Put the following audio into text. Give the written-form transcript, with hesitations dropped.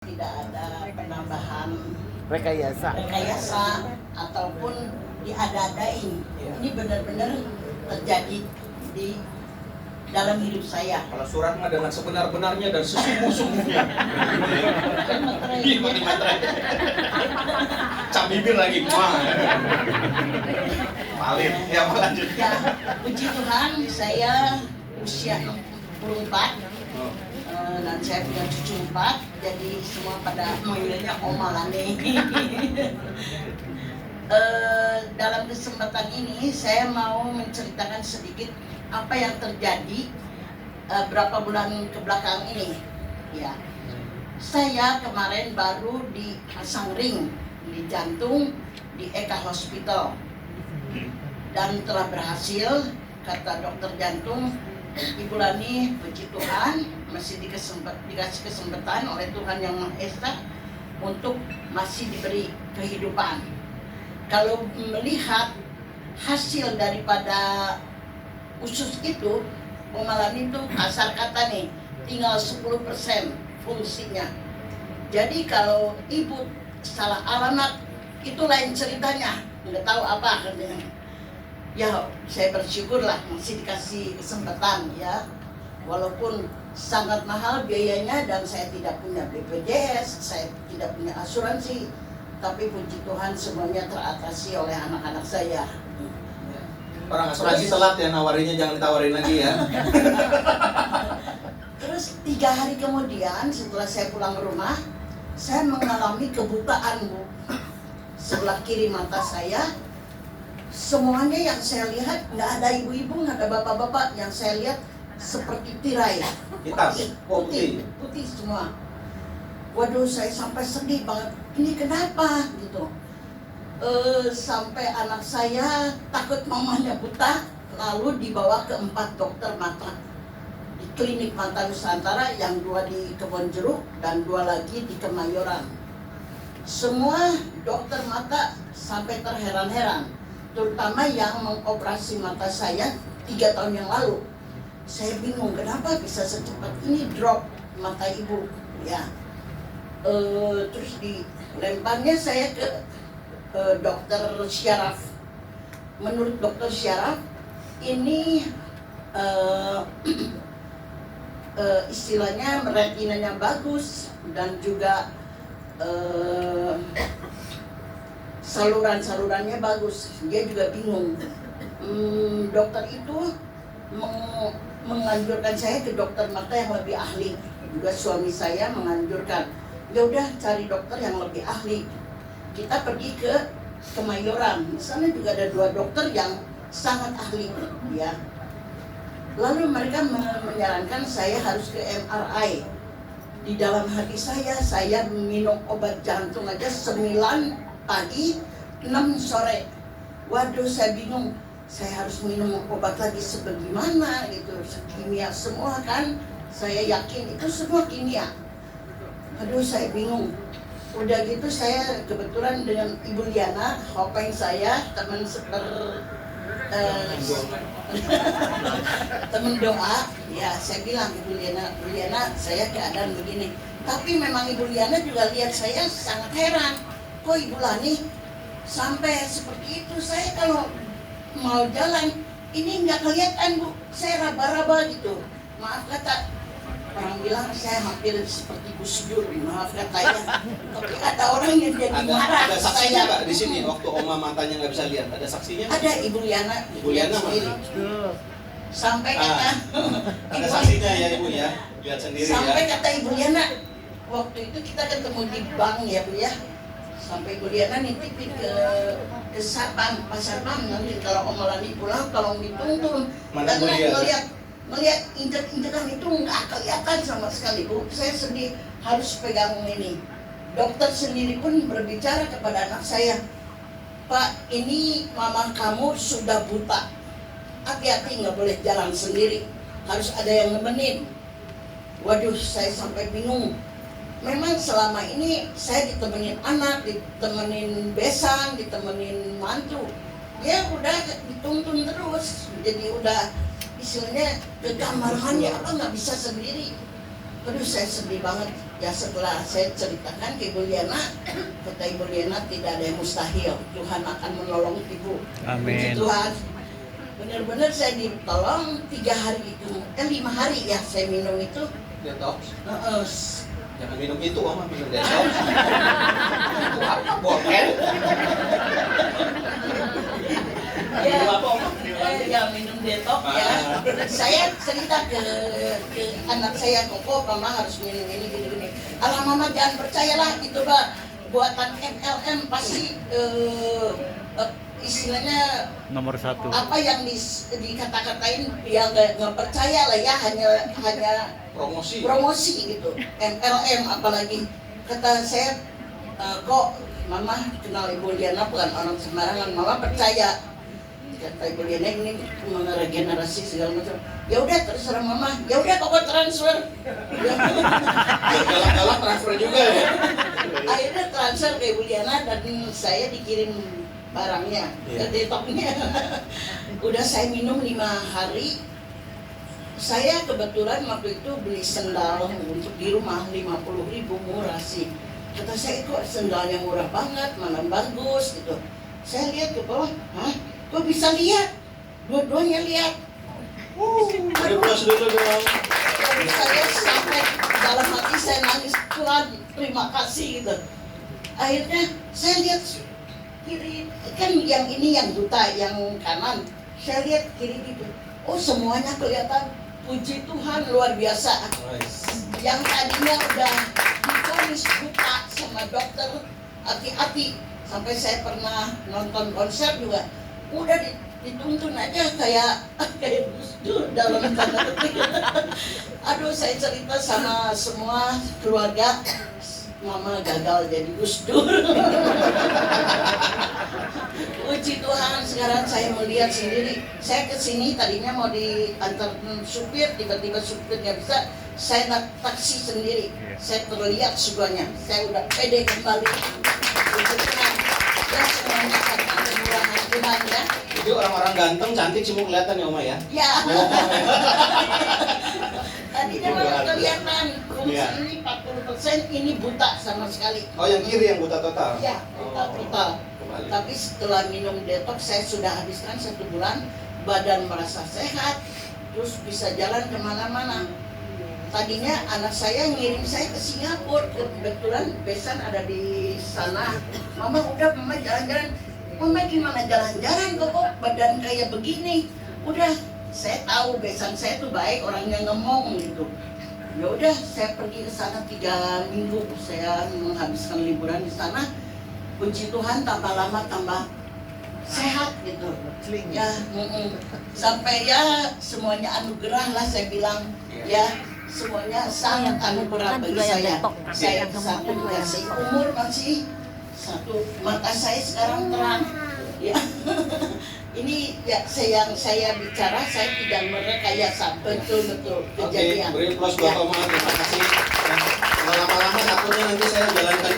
Tidak ada penambahan rekayasa ataupun diada-adain. Ini benar-benar terjadi di dalam hidup saya. Kalau surat mah dengan sebenar-benarnya dan sesungguh-sungguhnya. Mati-mati. Cap bibir lagi, mah. Malin, ya lanjut. Ya, puji Tuhan, saya usia 64 dan saya punya cucu 4, jadi semua pada manggilnya Oma Lane. Dalam kesempatan ini saya mau menceritakan sedikit apa yang terjadi berapa bulan ke belakang ini. Ya, saya kemarin baru dipasang ring di jantung di Eka Hospital dan telah berhasil, kata dokter jantung. Ibu Lani, puji Tuhan, masih dikasih kesempatan oleh Tuhan Yang Maha Esa untuk masih diberi kehidupan. Kalau melihat hasil daripada usus itu, Oma Lani itu kasar kata nih, tinggal 10% fungsinya. Jadi kalau ibu salah alamat, itu lain ceritanya, nggak tahu apa katanya. Ya, saya bersyukurlah masih dikasih kesempatan ya. Walaupun sangat mahal biayanya dan saya tidak punya BPJS, saya tidak punya asuransi, tapi puji Tuhan semuanya teratasi oleh anak-anak saya. Orang asuransi telat ya, nawarinya jangan ditawarin lagi ya. Terus 3 hari kemudian setelah saya pulang ke rumah, saya mengalami kebutaan, Bu. Sebelah kiri mata saya, semuanya yang saya lihat, nggak ada ibu-ibu, nggak ada bapak-bapak, yang saya lihat seperti tirai, Hitam, putih semua. Waduh, saya sampai sedih banget. Ini kenapa gitu? Sampai anak saya takut mamanya buta, lalu dibawa ke 4 dokter mata di klinik Mata Nusantara, yang 2 di Kebonjeruk dan 2 lagi di Kemayoran. Semua dokter mata sampai terheran-heran, terutama yang mengoperasi mata saya 3 tahun yang lalu. Saya bingung kenapa bisa secepat ini drop mata ibu ya. Terus dilemparnya saya ke dokter Syaraf. Menurut dokter Syaraf ini istilahnya retinanya bagus dan juga saluran-salurannya bagus. Dia juga bingung. Dokter itu menganjurkan saya ke dokter mata yang lebih ahli. Juga suami saya menganjurkan, ya udah cari dokter yang lebih ahli. Kita pergi ke Kemayoran. Di sana juga ada 2 dokter yang sangat ahli, ya. Lalu mereka menyarankan saya harus ke MRI. Di dalam hati saya minum obat jantung aja 9 pagi, 6 sore. Waduh, saya bingung. Saya harus minum obat lagi sebagaimana gitu. Kimia semua kan. Saya yakin itu semua kimia. Aduh, saya bingung. Udah gitu saya kebetulan dengan Ibu Liana, hopeng saya, teman teman doa. Ya, saya bilang Ibu Liana, saya keadaan begini. Tapi memang Ibu Liana juga lihat saya sangat heran. Kok Ibu Lani sampai seperti itu? Saya kalau mau jalan ini nggak kelihatan, Bu. Saya raba-raba gitu. Maaf kata, orang bilang saya hampir seperti Gus Dur. Maaf katanya. Tapi ada orang yang jadi marah. Ada saksinya nggak di sini waktu Oma matanya nggak bisa lihat? Ada saksinya? Ada Ibu Liana. Ibu Liana sendiri. Sampai kata ada saksinya ya Ibu ya, lihat sendiri sampai ya. kata Ibu Liana, waktu itu kita ketemu di bank ya Bu ya. Sampai Ibu Liana nitipin ke Sapang, Pasar Pam, nanti kalau Oma Lani pulang tolong dituntun. Karena melihat injek-injekan itu nggak kelihatan sama sekali, Bu. Saya sedih harus pegang ini. Dokter sendiri pun berbicara kepada anak saya, Pak, ini mama kamu sudah buta. Hati-hati, nggak boleh jalan sendiri, harus ada yang nemenin. Waduh, saya sampai bingung. Memang selama ini saya ditemenin anak, ditemenin besan, ditemenin mantu. Ya udah dituntun terus, jadi udah istilahnya kegambarannya apa nggak bisa sendiri. Aduh, saya sedih banget. Ya setelah saya ceritakan ke Ibu Liana, kata Ibu Liana tidak ada yang mustahil. Tuhan akan menolong ibu. Amin. Puji Tuhan. Benar-benar saya ditolong 3 hari itu, 5 hari ya saya minum itu. Detox. Heeh. Jangan minum itu, Mama, minum detox. Itu apa? Bokel. Ya, Minum apa, Mama? ya minum detox ya. Saya cerita ke anak saya, Koko, Mama harus minum ini gini-gini. Alah Mama jangan percayalah itu Pak, buatan MLM pasti istilahnya Nomor 1. apa yang dikata-katain ya nggak percaya lah ya, hanya promosi gitu. MLM apalagi kata saya, kok Mama kenal Ibu Liana bukan orang sembarangan, Mama percaya. Kata Ibu Liana ini regenerasi segala macam. Ya udah terserah Mama. Ya udah kok transfer. Galak-galak transfer juga ya. Akhirnya transfer ke Ibu Liana dan saya dikirim barangnya ke detoknya. Udah saya minum 5 hari. Saya kebetulan waktu itu beli sendal untuk di rumah 50.000, murah sih. Kata saya kok sendalnya murah banget, mana bagus gitu. Saya lihat ke bawah, hah? Kok bisa lihat? Dua-duanya lihat. Plus dulu dong. Saya sampai dalam hati saya nangis, Tuhan terima kasih gitu. Akhirnya saya lihat kiri, kan yang ini yang buta, yang kanan. Saya lihat kiri gitu. Oh semuanya kelihatan. Puji Tuhan luar biasa. Yang tadinya udah divonis buta sama dokter, hati-hati. Sampai saya pernah nonton konser juga, udah dituntun aja kayak Gus Dur dalam tanda petik. Aduh saya cerita sama semua keluarga, Mama gagal jadi Gus Dur. Puji Tuhan sekarang saya melihat sendiri. Saya kesini tadinya mau diantar supir, tiba-tiba supir nggak bisa. Saya naik taksi sendiri. Saya terlihat semuanya. Saya udah pede kembali. Puji Tuhan. Ya semuanya karena kemurahan Tuhan ya. Jadi orang-orang ganteng, cantik semua kelihatan ya, Oma ya? Ya. Tadinya malah kelihatan. Iya. Fungsi ini 40%, ini buta sama sekali. Oh, yang kiri yang buta total? Ya, buta total. Kembali. Tapi setelah minum detox saya sudah habiskan 1 bulan, badan merasa sehat, terus bisa jalan kemana-mana. Tadinya anak saya ngirim saya ke Singapura, kebetulan Besan ada di sana. Mama udah, Mama jalan-jalan. Mama gimana jalan-jalan kok badan kayak begini? Udah, saya tahu Besan saya tuh baik, orangnya ngemong gitu. Ya udah, saya pergi ke sana 3 minggu, saya menghabiskan liburan di sana. Puji Tuhan tambah lama tambah sehat gitu. Ya, sampai ya semuanya anugerah lah saya bilang. Ya, semuanya sangat anugerah bagi saya. Saya satu dikasih umur masih, satu mata saya sekarang terang. Ya, ini ya yang saya bicara saya tidak merekayasa, betul-betul kejadian. Oke, beri plus buat Oma, terima kasih. Lama-lama satunya nanti saya jalankan